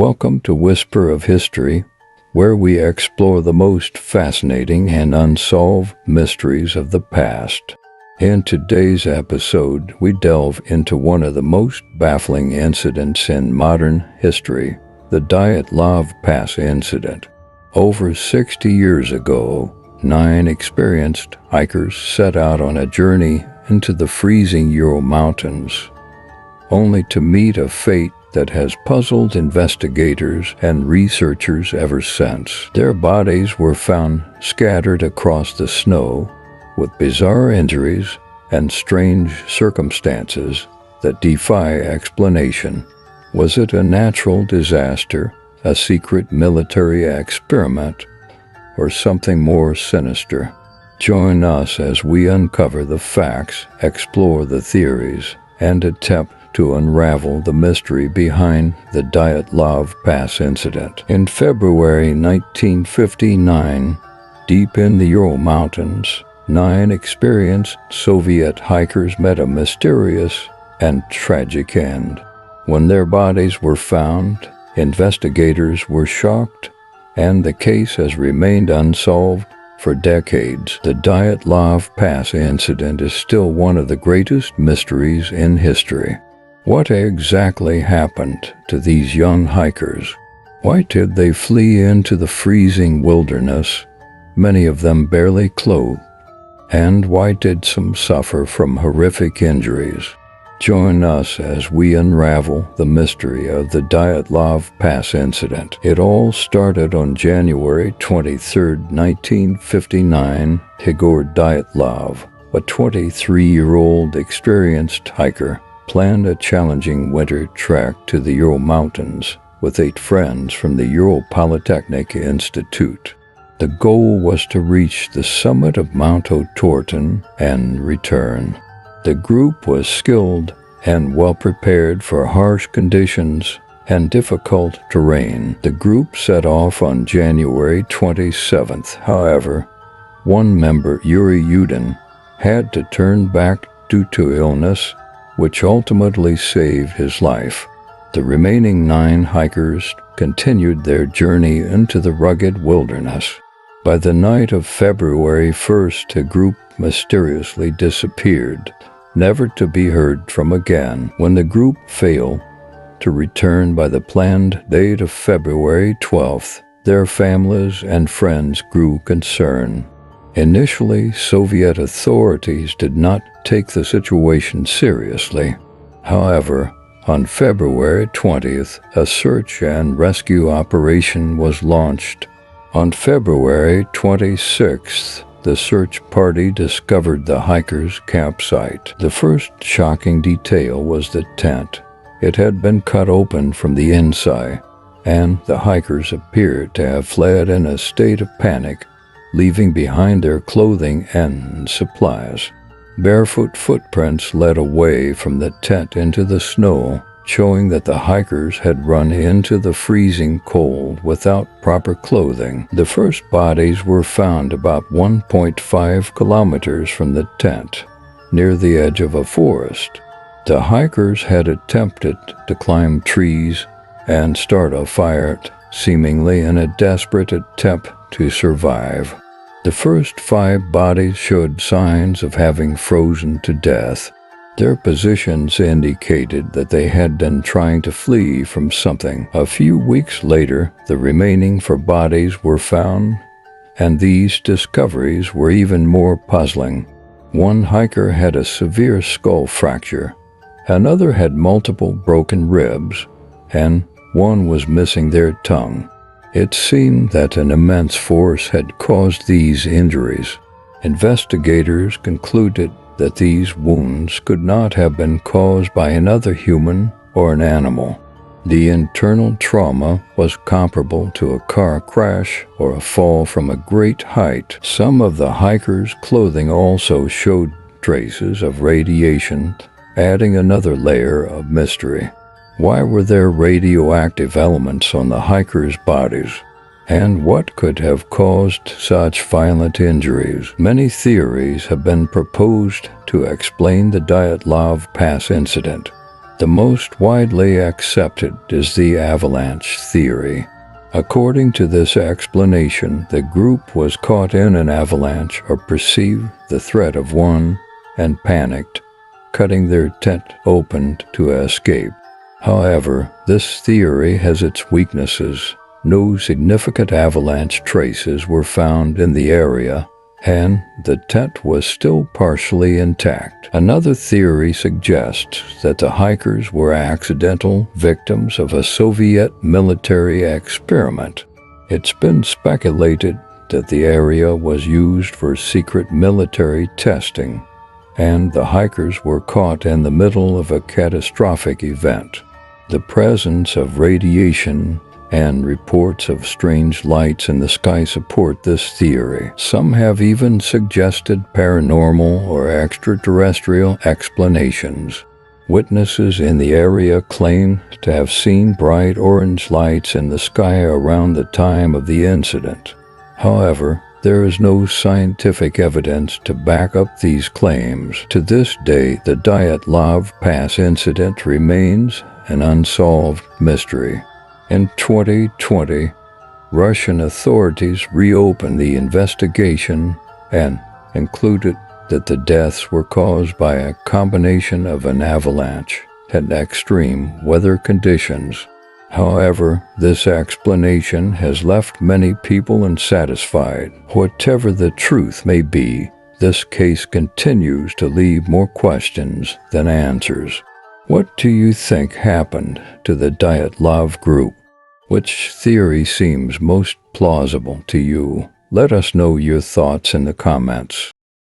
Welcome to Whisper of History, where we explore the most fascinating and unsolved mysteries of the past. In today's episode, we delve into one of the most baffling incidents in modern history, the DyatlovPass incident. Over 60 years ago, 9 experienced hikers set out on a journey into the freezing Ural Mountains, only to meet a fate that has puzzled investigators and researchers ever since. Their bodies were found scattered across the snow, with bizarre injuries and strange circumstances that defy explanation. Was it a natural disaster, a secret military experiment, or something more sinister? Join us as we uncover the facts, explore the theories, and attempt to unravel the mystery behind the DyatlovPass incident. In February 1959, deep in the Ural Mountains, 9 experienced Soviet hikers met a mysterious and tragic end. When their bodies were found, investigators were shocked, and the case has remained unsolved for decades. The DyatlovPass incident is still one of the greatest mysteries in history. What exactly happened to these young hikers? Why did they flee into the freezing wilderness, many of them barely clothed? And why did some suffer from horrific injuries? Join us as we unravel the mystery of the DyatlovPass incident. It all started on January 23, 1959. Igor Dyatlov, a 23-year-old experienced hiker, planned a challenging winter trek to the Ural Mountains with 8 friends from the Ural Polytechnic Institute. The goal was to reach the summit of Mount Otorten and return. The group was skilled and well prepared for harsh conditions and difficult terrain. The group set off on January 27th. However, one member, Yuri Yudin, had to turn back due to illness, which ultimately saved his life. The remaining 9 hikers continued their journey into the rugged wilderness. By the night of February 1st, the group mysteriously disappeared, never to be heard from again. When the group failed to return by the planned date of February 12th, their families and friends grew concerned. Initially, Soviet authorities did not take the situation seriously. However, on February 20th, a search and rescue operation was launched. On February 26th, the search party discovered the hikers' campsite. The first shocking detail was the tent. It had been cut open from the inside, and the hikers appeared to have fled in a state of panic, leaving behind their clothing and supplies. Barefoot footprints led away from the tent into the snow, showing that the hikers had run into the freezing cold without proper clothing. The first bodies were found about 1.5 kilometers from the tent, near the edge of a forest. The hikers had attempted to climb trees and start a fire, seemingly in a desperate attempt to survive. The first 5 bodies showed signs of having frozen to death. Their positions indicated that they had been trying to flee from something. A few weeks later, the remaining 4 bodies were found, and these discoveries were even more puzzling. One hiker had a severe skull fracture, another had multiple broken ribs, and one was missing their tongue. It seemed that an immense force had caused these injuries. Investigators concluded that these wounds could not have been caused by another human or an animal. The internal trauma was comparable to a car crash or a fall from a great height. Some of the hikers' clothing also showed traces of radiation, adding another layer of mystery. Why were there radioactive elements on the hikers' bodies? And what could have caused such violent injuries? Many theories have been proposed to explain the DyatlovPass incident. The most widely accepted is the avalanche theory. According to this explanation, the group was caught in an avalanche or perceived the threat of one and panicked, cutting their tent open to escape. However, this theory has its weaknesses. No significant avalanche traces were found in the area, and the tent was still partially intact. Another theory suggests that the hikers were accidental victims of a Soviet military experiment. It's been speculated that the area was used for secret military testing, and the hikers were caught in the middle of a catastrophic event. The presence of radiation and reports of strange lights in the sky support this theory. Some have even suggested paranormal or extraterrestrial explanations. Witnesses in the area claim to have seen bright orange lights in the sky around the time of the incident. However, there is no scientific evidence to back up these claims. To this day, the DyatlovPass incident remains an unsolved mystery. In 2020, Russian authorities reopened the investigation and concluded that the deaths were caused by a combination of an avalanche and extreme weather conditions. However, this explanation has left many people unsatisfied. Whatever the truth may be, this case continues to leave more questions than answers. What do you think happened to the Dyatlov group? Which theory seems most plausible to you? Let us know your thoughts in the comments.